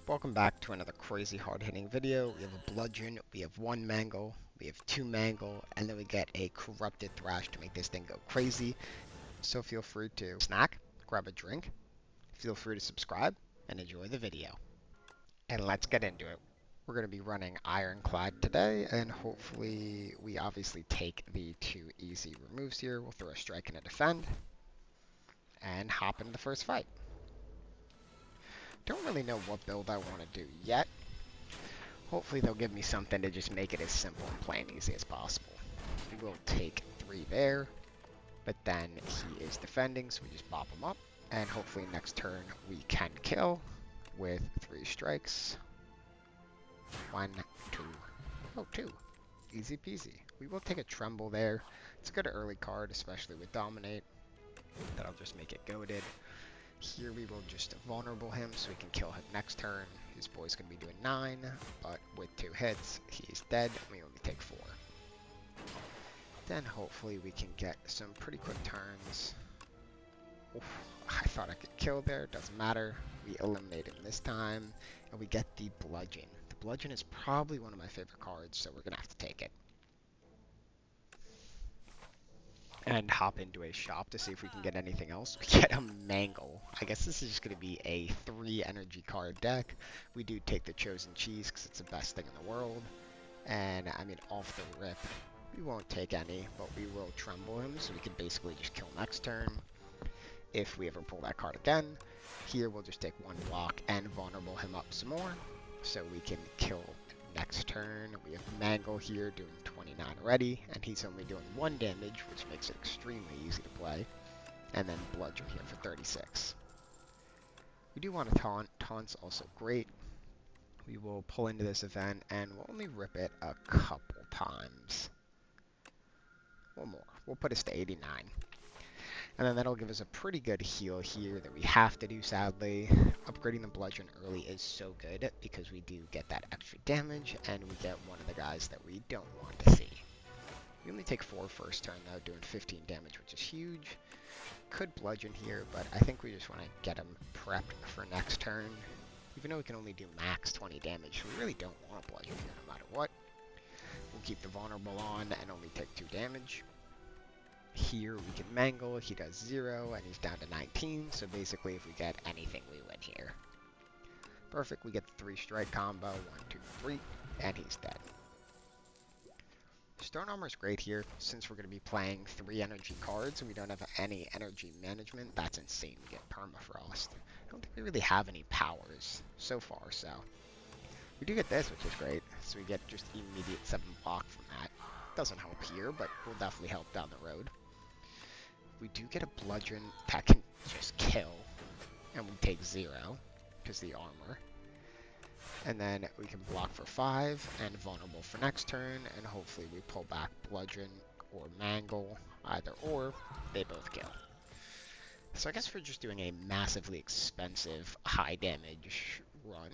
Welcome back to another crazy hard-hitting video. We have a bludgeon, we have one mangle, we have two mangle, and then we get a corrupted thrash to make this thing go crazy. So feel free to snack, grab a drink, feel free to subscribe, and enjoy the video. And let's get into it. We're going to be running Ironclad today, and hopefully we obviously take the two easy removes here. We'll throw a strike and a defend, and hop into the first fight. Don't really know what build I want to do yet. Hopefully they'll give me something to just make it as simple and plain easy as possible. We will take 3 there, but then he is defending, so we just bop him up. And hopefully next turn we can kill with 3 strikes. 1, 2, oh, 2. Easy peasy. We will take a tremble there. It's a good early card, especially with dominate. That'll just make it goated. Here we will just vulnerable him so we can kill him next turn. His boy's going to be doing 9, but with 2 hits, he's dead, and we only take 4. Then hopefully we can get some pretty quick turns. Oof, I thought I could kill there, doesn't matter. We eliminate him this time, and we get the bludgeon. The bludgeon is probably one of my favorite cards, so we're going to have to take it. And hop into a shop to see if we can get anything else. We get a mangle. I guess this is just going to be a 3 energy card deck. We do take the chosen cheese because it's the best thing in the world. And I mean, off the rip, we won't take any, but we will tremble him, so we can basically just kill next turn. If we ever pull that card again, here we'll just take 1 block and vulnerable him up some more, so we can kill next turn. We have mangle here doing 29 already, and he's only doing 1 damage, which makes it extremely easy to play. And then bludgeon here for 36. We do want to taunt. Taunt's also great. We will pull into this event, and we'll only rip it a couple times. One more. We'll put us to 89. And then that'll give us a pretty good heal here that we have to do, sadly. Upgrading the bludgeon early is so good because we do get that extra damage, and we get one of the guys that we don't want to see. We only take 4 first turn, though, doing 15 damage, which is huge. Could bludgeon here, but I think we just want to get him prepped for next turn. Even though we can only do max 20 damage, we really don't want bludgeon here no matter what. We'll keep the vulnerable on and only take 2 damage. Here we can mangle, he does 0, and he's down to 19, so basically if we get anything, we win here. Perfect, we get the 3 strike combo, 1, 2, 3, and he's dead. Stone Armor is great here, since we're going to be playing 3 energy cards, and we don't have any energy management. That's insane, we get Permafrost. I don't think we really have any powers so far, so. We do get this, which is great, so we get just immediate 7 block from that. Doesn't help here, but will definitely help down the road. We do get a bludgeon that can just kill, and we take 0 because the armor. And then we can block for 5 and vulnerable for next turn, and hopefully we pull back bludgeon or mangle, either or, they both kill. So I guess we're just doing a massively expensive high damage run.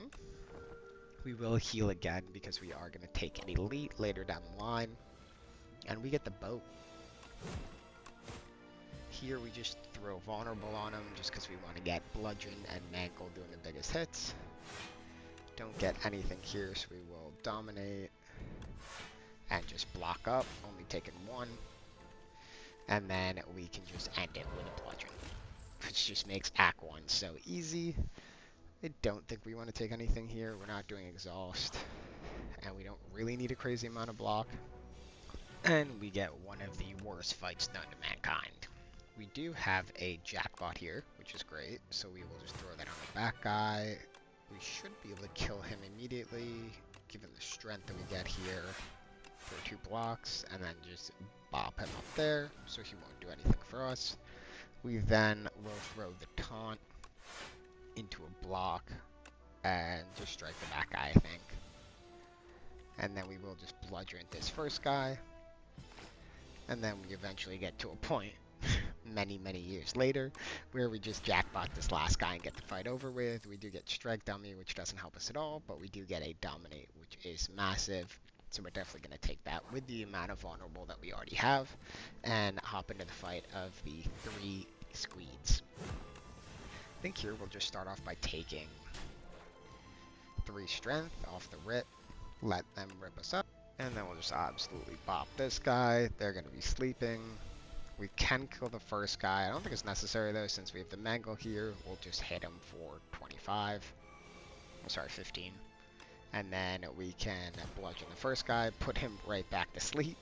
We will heal again because we are going to take an elite later down the line, and we get the boat. Here we just throw vulnerable on him just because we want to get bludgeon and mangle doing the biggest hits. Don't get anything here, so we will dominate and just block up, only taking 1. And then we can just end it with a bludgeon, which just makes Act 1 so easy. I don't think we want to take anything here. We're not doing exhaust, and we don't really need a crazy amount of block. And we get one of the worst fights known to mankind. We do have a jackpot here, which is great, so we will just throw that on the back guy. We should be able to kill him immediately, given the strength that we get here. Throw 2 blocks, and then just bop him up there, so he won't do anything for us. We then will throw the taunt into a block, and just strike the back guy, I think. And then we will just bludgeon this first guy. And then we eventually get to a point many years later where we just jackpot this last guy and get the fight over with. We do get strike dummy, which doesn't help us at all, but we do get a dominate, which is massive, so we're definitely going to take that with the amount of vulnerable that we already have and hop into the fight of the 3 squeeds. I think here we'll just start off by taking 3 strength off the rip. Let them rip us up. And then we'll just absolutely bop this guy. They're going to be sleeping. We can kill the first guy. I don't think it's necessary though, since we have the mangle here. We'll just hit him for 25. I'm sorry, 15. And then we can bludgeon the first guy, put him right back to sleep,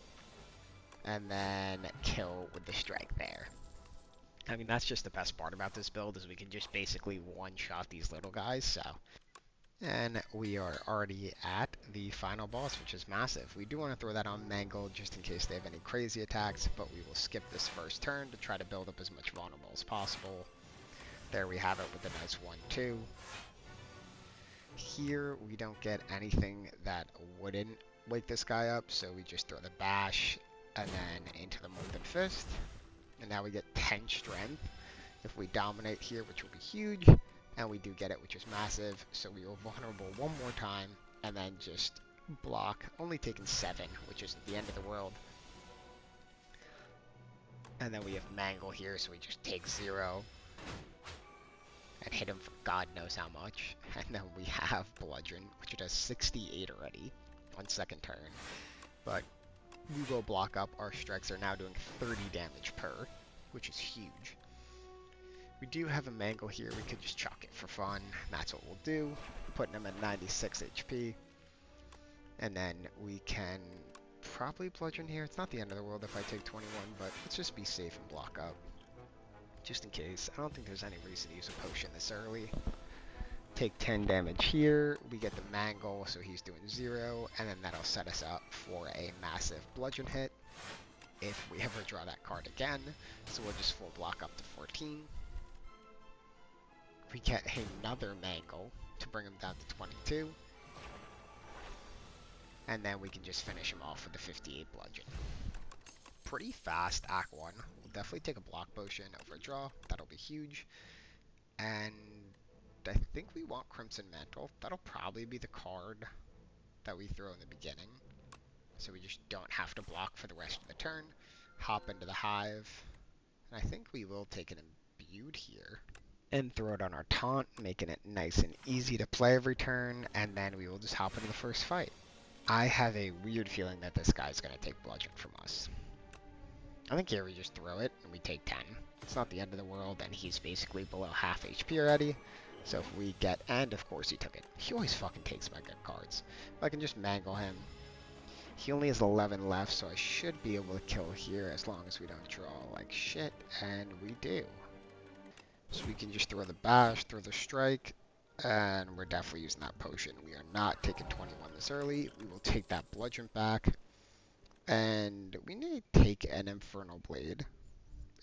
and then kill with the strike there. I mean, that's just the best part about this build, is we can just basically one-shot these little guys, so. And we are already at the final boss, which is massive. We do want to throw that on mangle just in case they have any crazy attacks, but we will skip this first turn to try to build up as much vulnerable as possible. There we have it with a nice 1-2. Here, we don't get anything that wouldn't wake this guy up, so we just throw the bash and then into the Molten Fist. And now we get 10 strength if we dominate here, which will be huge. And we do get it, which is massive. So we are vulnerable one more time and then just block, only taking 7, which isn't the end of the world. And then we have mangle here, so we just take 0. And hit him for God knows how much. And then we have bludgeon, which it does 68 already on second turn. But we will block up. Our strikes are now doing 30 damage per, which is huge. We do have a mangle here. We could just chuck it for fun. That's what we'll do. Putting him at 96 HP. And then we can probably bludgeon here. It's not the end of the world if I take 21, but let's just be safe and block up. Just in case. I don't think there's any reason to use a potion this early. Take 10 damage here. We get the mangle, so he's doing 0. And then that'll set us up for a massive bludgeon hit if we ever draw that card again. So we'll just full block up to 14. We get another mangle to bring him down to 22. And then we can just finish him off with the 58 bludgeon. Pretty fast Act 1. We'll definitely take a block potion over a draw. That'll be huge. And I think we want Crimson Mantle. That'll probably be the card that we throw in the beginning. So we just don't have to block for the rest of the turn. Hop into the hive. And I think we will take an imbued here. And throw it on our taunt, making it nice and easy to play every turn. And then we will just hop into the first fight. I have a weird feeling that this guy's going to take bludgeon from us. I think here we just throw it and we take 10. It's not the end of the world, and he's basically below half HP already. So if we get, and of course he took it. He always fucking takes my good cards. If I can just mangle him. He only has 11 left, so I should be able to kill here as long as we don't draw like shit, and we do. So we can just throw the bash, throw the strike, and we're definitely using that potion. We are not taking 21 this early. We will take that bludgeon back. And we need to take an Infernal Blade.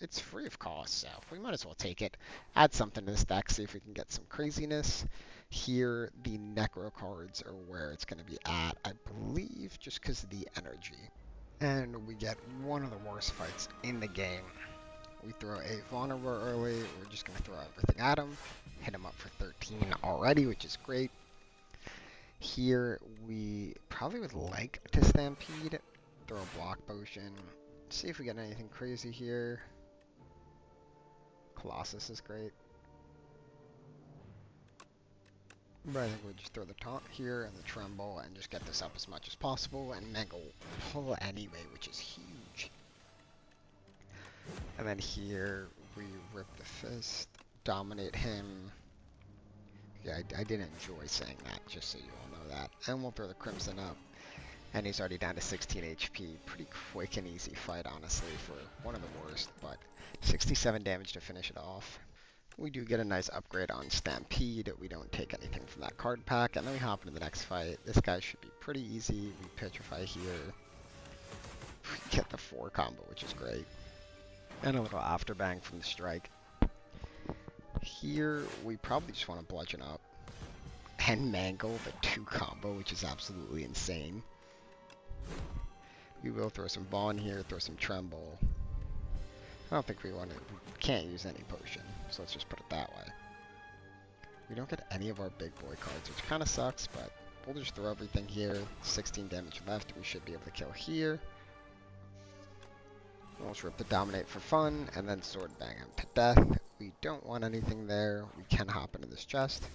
It's free of cost, so we might as well take it. Add something to this deck, see if we can get some craziness. Here, the Necro cards are where it's going to be at, I believe, just because of the energy. And we get one of the worst fights in the game. We throw a vulnerable early. We're just going to throw everything at him. Hit him up for 13 already, which is great. Here, we probably would like to Stampede. Throw a block potion. See if we get anything crazy here. Colossus is great. But I think we'll just throw the taunt here and the tremble and just get this up as much as possible. And mangle pull anyway, which is huge. And then here we rip the fist, dominate him. Yeah, I did enjoy saying that, just so you all know that. And we'll throw the crimson up. And he's already down to 16 HP. Pretty quick and easy fight, honestly, for one of the worst. But 67 damage to finish it off. We do get a nice upgrade on Stampede. We don't take anything from that card pack. And then we hop into the next fight. This guy should be pretty easy. We petrify here. We get the 4 combo, which is great. And a little afterbang from the strike. Here, we probably just want to bludgeon up. And mangle the 2 combo, which is absolutely insane. We will throw some ball in here, throw some tremble. I don't think we can't use any potion, so let's just put it that way. We don't get any of our big boy cards, which kind of sucks, but we'll just throw everything here. 16 damage left, we should be able to kill here. We'll just rip the dominate for fun, and then sword bang him to death. We don't want anything there. We can hop into this chest.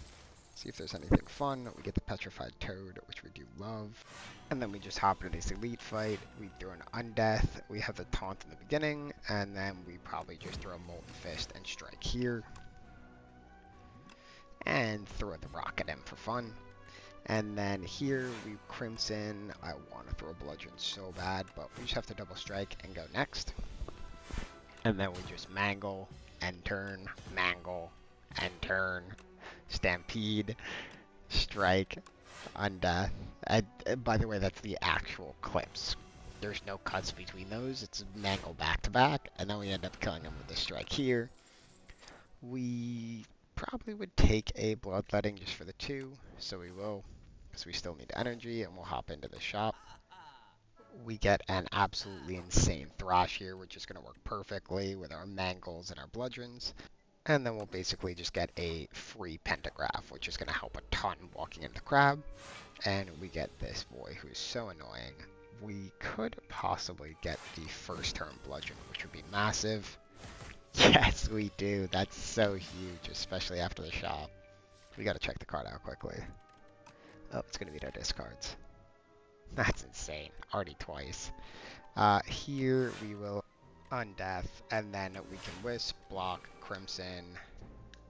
See if there's anything fun. We get the Petrified Toad, which we do love. And then we just hop into this elite fight. We throw an Undeath. We have the taunt in the beginning. And then we probably just throw a Molten Fist and strike here. And throw the rock at him for fun. And then here we Crimson. I want to throw a bludgeon so bad, but we just have to double strike and go next. And then we just mangle, end turn, mangle, end turn, stampede, strike, undeath. And by the way, that's the actual clips. There's no cuts between those. It's mangle back to back, and then we end up killing him with the strike here. We probably would take a bloodletting just for the 2, so we will, because we still need energy, and we'll hop into the shop. We get an absolutely insane Thrash here, which is going to work perfectly with our mangles and our bludgeons. And then we'll basically just get a free pentagraph, which is going to help a ton walking into the crab. And we get this boy who's so annoying. We could possibly get the first turn bludgeon, which would be massive. Yes, we do. That's so huge, especially after the shop. We got to check the card out quickly. Oh, it's going to beat our discards. That's insane. Already twice. Here we will undeath, and then we can wisp, block, crimson,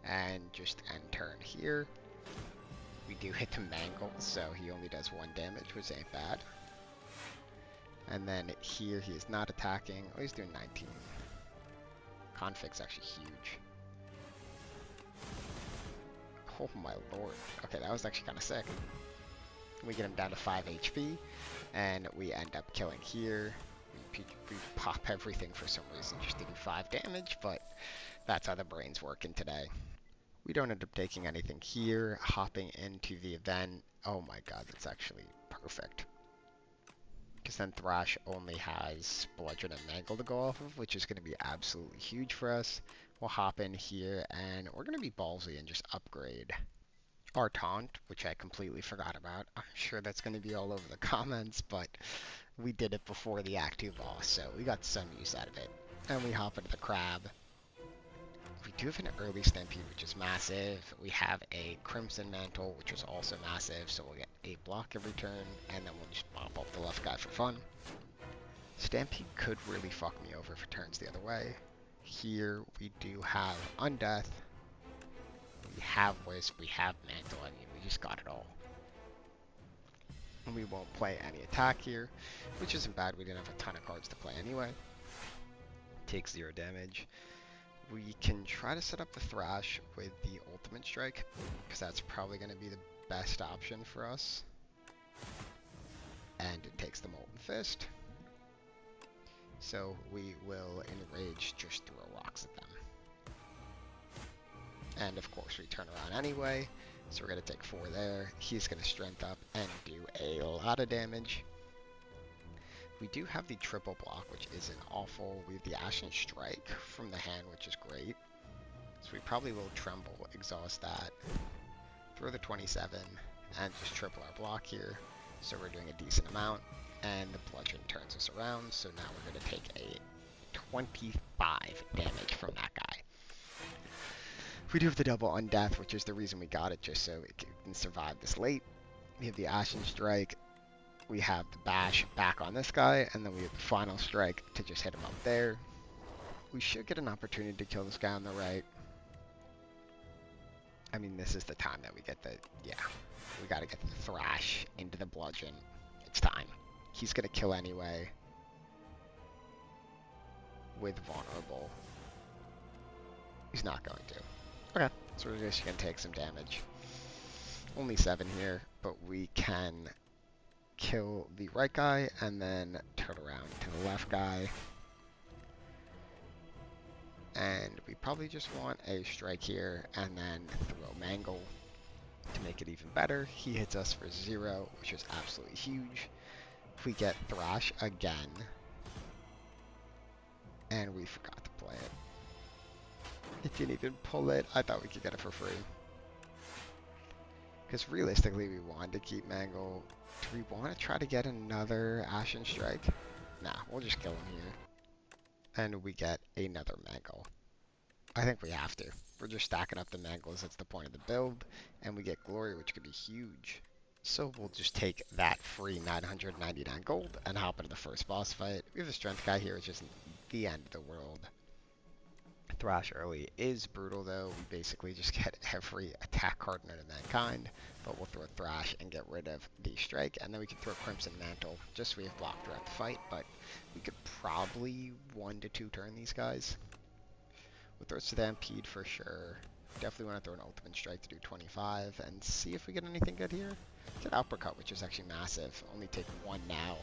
and just end turn here. We do hit the mangle, so he only does 1 damage, which ain't bad. And then here he is not attacking. Oh, he's doing 19. Config's actually huge. Oh my lord. Okay, that was actually kind of sick. We get him down to 5 HP, and we end up killing here. We pop everything for some reason just to do 5 damage, but that's how the brain's working today. We don't end up taking anything here. Hopping into the event. Oh my god, that's actually perfect. Because then Thrash only has Bludgeon and Mangle to go off of, which is going to be absolutely huge for us. We'll hop in here, and we're going to be ballsy and just upgrade our taunt, which I completely forgot about. I'm sure that's going to be all over the comments, but we did it before the Act 2 boss, so we got some use out of it. And we hop into the crab. We do have an early stampede, which is massive. We have a Crimson Mantle, which is also massive, so we'll get a block every turn, and then we'll just pop up the left guy for fun. Stampede could really fuck me over if it turns the other way. Here we do have Undeath. We have Wisp, we have Mantle, I mean, we just got it all. And we won't play any attack here, which isn't bad. We didn't have a ton of cards to play anyway. Takes 0 damage. We can try to set up the Thrash with the Ultimate Strike, because that's probably going to be the best option for us. And it takes the Molten Fist. So we will Enrage, just throw rocks at them. And of course we turn around anyway, so we're going to take 4 there. He's going to strength up and do a lot of damage. We do have the triple block, which isn't awful. We have the Ashen Strike from the hand, which is great. So we probably will Tremble, exhaust that, throw the 27, and just triple our block here. So we're doing a decent amount, and the Bludgeon turns us around, so now we're going to take a 25 damage from that guy. We do have the double Undeath, which is the reason we got it, just so it can survive this late. We have the Ashen Strike. We have the Bash back on this guy, and then we have the final Strike to just hit him up there. We should get an opportunity to kill this guy on the right. I mean, this is the time that we get the, yeah, we gotta get the Thrash into the Bludgeon. It's time. He's gonna kill anyway with Vulnerable. He's not going to. Okay, so we're just gonna take some damage. Only 7 here, but we can kill the right guy and then turn around to the left guy. And we probably just want a strike here and then throw Mangle to make it even better. He hits us for 0, which is absolutely huge. We get Thrash again. And we forgot to play it. It didn't even pull it. I thought we could get it for free. Because realistically, we wanted to keep Mangle. Do we want to try to get another Ashen Strike? Nah, we'll just kill him here. And we get another Mangle. I think we have to. We're just stacking up the mangles, that's the point of the build, and we get glory, which could be huge. So we'll just take that free 999 gold and hop into the first boss fight. We have a strength guy here, which isn't the end of the world. Thrash early is brutal though. We basically just get every attack card known to mankind, but we'll throw Thrash and get rid of the strike, and then we can throw Crimson Mantle just so we have block throughout the fight, but we could probably 1 to 2 turn these guys. We'll throw Stampede for sure. Definitely want to throw an Ultimate Strike to do 25 and see if we get anything good here. It's an Uppercut, which is actually massive. Only take 1 now.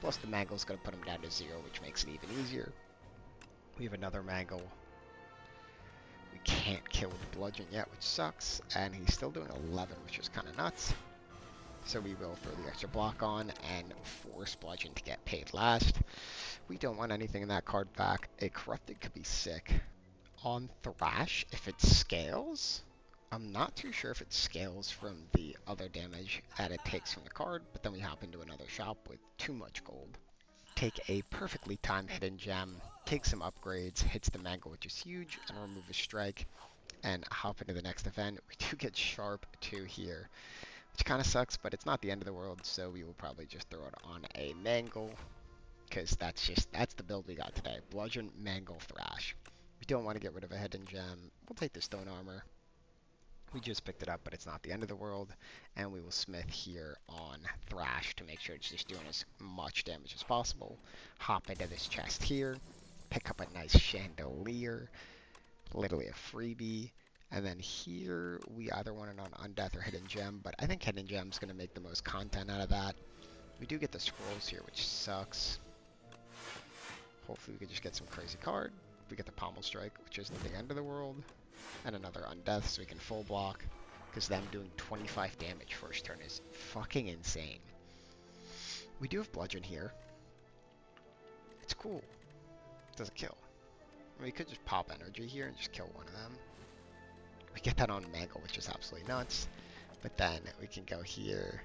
Plus the Mangle's going to put him down to 0, which makes it even easier. We have another Mangle. We can't kill with the bludgeon yet, which sucks. And he's still doing 11, which is kind of nuts. So we will throw the extra block on and force bludgeon to get paid last. We don't want anything in that card back. A Corrupted could be sick. On Thrash, if it scales, I'm not too sure if it scales from the other damage that it takes from the card, but then we hop into another shop with too much gold. Take a perfectly timed hidden gem, take some upgrades, hits the mangle, which is huge, and remove a strike, and hop into the next event. We do get sharp 2 here, which kind of sucks, but it's not the end of the world, so we will probably just throw it on a mangle, because that's the build we got today. Bludgeon, mangle, Thrash. We don't want to get rid of a hidden gem. We'll take the stone armor. We just picked it up, but it's not the end of the world. And we will smith here on Thrash to make sure it's just doing as much damage as possible. Hop into this chest here. Pick up a nice chandelier. Literally a freebie. And then here, we either want it on Undeath or Hidden Gem, but I think Hidden Gem's going to make the most content out of that. We do get the scrolls here, which sucks. Hopefully we can just get some crazy card. We get the Pommel Strike, which isn't the end of the world, and another Undeath so we can full block, because them doing 25 damage first turn is fucking insane. We do have Bludgeon here. It's cool. It doesn't kill. We could just pop energy here and just kill one of them. We get that on Mangle, which is absolutely nuts, but then we can go here.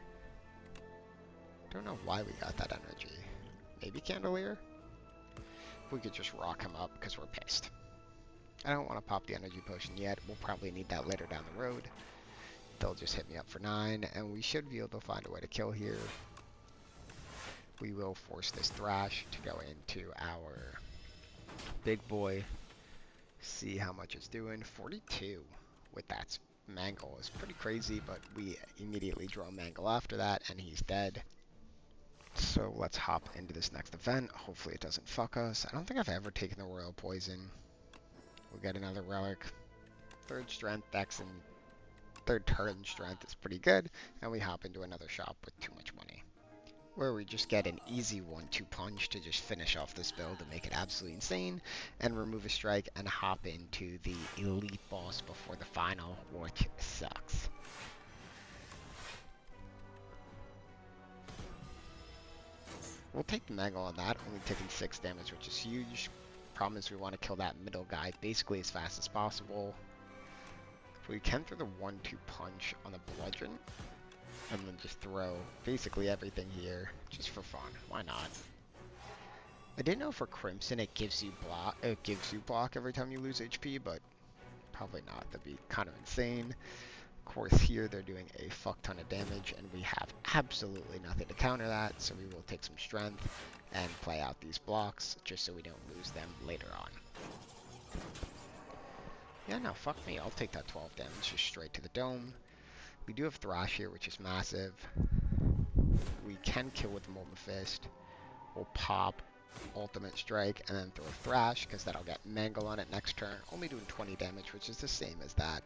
Don't know why we got that energy. Maybe Candelier? We could just rock him up because we're pissed. I don't want to pop the energy potion yet. We'll probably need that later down the road. They'll just hit me up for 9, and we should be able to find a way to kill here. We will force this Thrash to go into our big boy. See how much it's doing. 42 with that Mangle is pretty crazy, but we immediately draw Mangle after that, and he's dead. So let's hop into this next event. Hopefully it doesn't fuck us. I don't think I've ever taken the Royal Poison. We'll get another relic. 3rd strength, Dex, and 3rd turn strength is pretty good. And we hop into another shop with too much money, where we just get an easy 1-2 punch to just finish off this build and make it absolutely insane, and remove a strike and hop into the elite boss before the final, which sucks. We'll take the Mangle on that, only taking 6 damage, which is huge. Problem is we want to kill that middle guy basically as fast as possible. We can throw the 1-2 punch on the bludgeon, and then just throw basically everything here, just for fun. Why not? I didn't know for Crimson it gives you block every time you lose HP, but probably not. That'd be kind of insane. Of course, here they're doing a fuck ton of damage, and we have absolutely nothing to counter that, so we will take some strength and play out these blocks, just so we don't lose them later on. Yeah, no, fuck me. I'll take that 12 damage just straight to the dome. We do have Thrash here, which is massive. We can kill with Molten Fist. We'll pop Ultimate Strike and then throw Thrash, because that'll get Mangle on it next turn, only doing 20 damage, which is the same as that.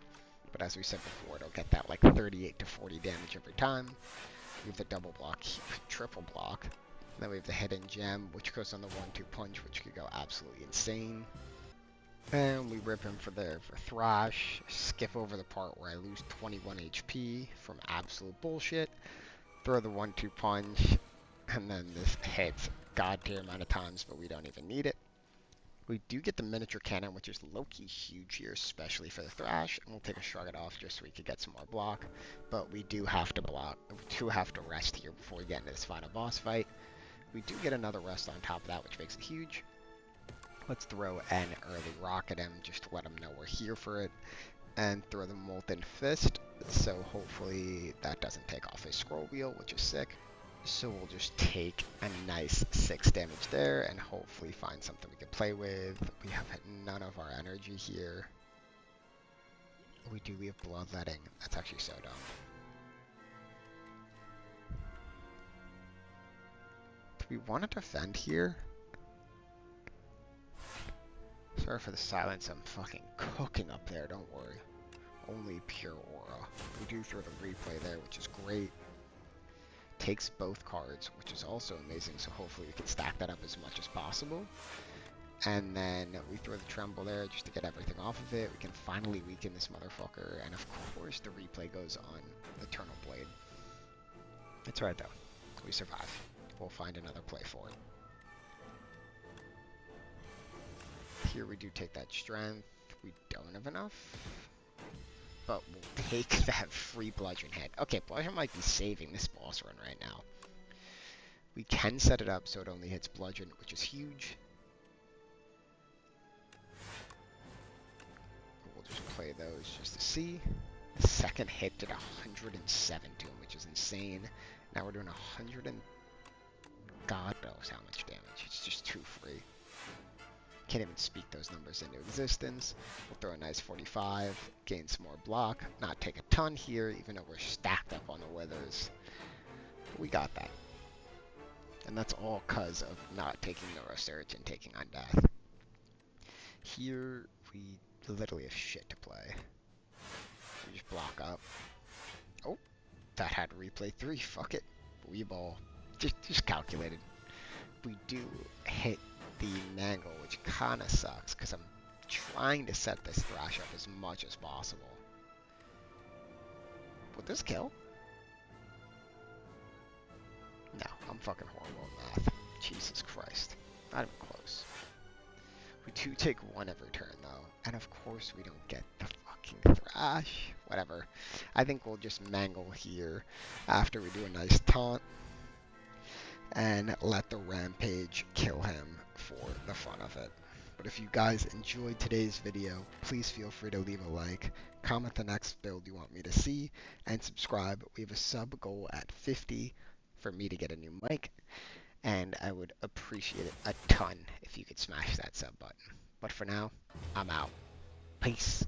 But as we said before, it'll get that like 38 to 40 damage every time. We have the double block, triple block. And then we have the Hidden Gem, which goes on the 1-2 punch, which could go absolutely insane. And we rip him for Thrash, skip over the part where I lose 21 HP from absolute bullshit, throw the 1-2 punch, and then this hits god tier amount of times, but we don't even need it. We do get the miniature cannon, which is low-key huge here, especially for the Thrash, and we'll take a shrug it off just so we could get some more block, but we do have to block, we do have to rest here before we get into this final boss fight. We do get another rest on top of that, which makes it huge. Let's throw an early rock at him just to let him know we're here for it. and throw the Molten Fist. So hopefully that doesn't take off his scroll wheel, which is sick. So we'll just take a nice 6 damage there and hopefully find something we can play with. We have none of our energy here. We do, we have bloodletting. That's actually so dumb. Do we want to defend here? Sorry for the silence, I'm fucking cooking up there, don't worry. Only pure aura. We do throw the replay there, which is great. Takes both cards, which is also amazing, so hopefully we can stack that up as much as possible. And then we throw the tremble there just to get everything off of it. We can finally weaken this motherfucker, and of course the replay goes on Eternal Blade. It's alright though. We survive. We'll find another play for it. Here we do take that strength. We don't have enough. But we'll take that free bludgeon hit. Okay, bludgeon might be saving this boss run right now. We can set it up so it only hits bludgeon, which is huge. We'll just play those just to see. The second hit did 107 to him, which is insane. Now we're doing 100 and God knows how much damage. It's just too free. Can't even speak those numbers into existence. We'll throw a nice 45, gain some more block, not take a ton here, even though we're stacked up on the withers. But we got that. And that's all because of not taking Neurosurge and taking on death. Here, we literally have shit to play. We just block up. Oh, that had replay 3, fuck it. We ball. Just calculated. We do hit the mangle, which kind of sucks because I'm trying to set this Thrash up as much as possible. Would this kill? No, I'm fucking horrible at math. Jesus Christ. Not even close. We do take one every turn though, and of course we don't get the fucking Thrash. Whatever. I think we'll just mangle here after we do a nice taunt and let the rampage kill him for the fun of it. But if you guys enjoyed today's video, please feel free to leave a like, comment the next build you want me to see, and subscribe. We have a sub goal at 50 for me to get a new mic, and I would appreciate it a ton if you could smash that sub button. But for now, I'm out. Peace.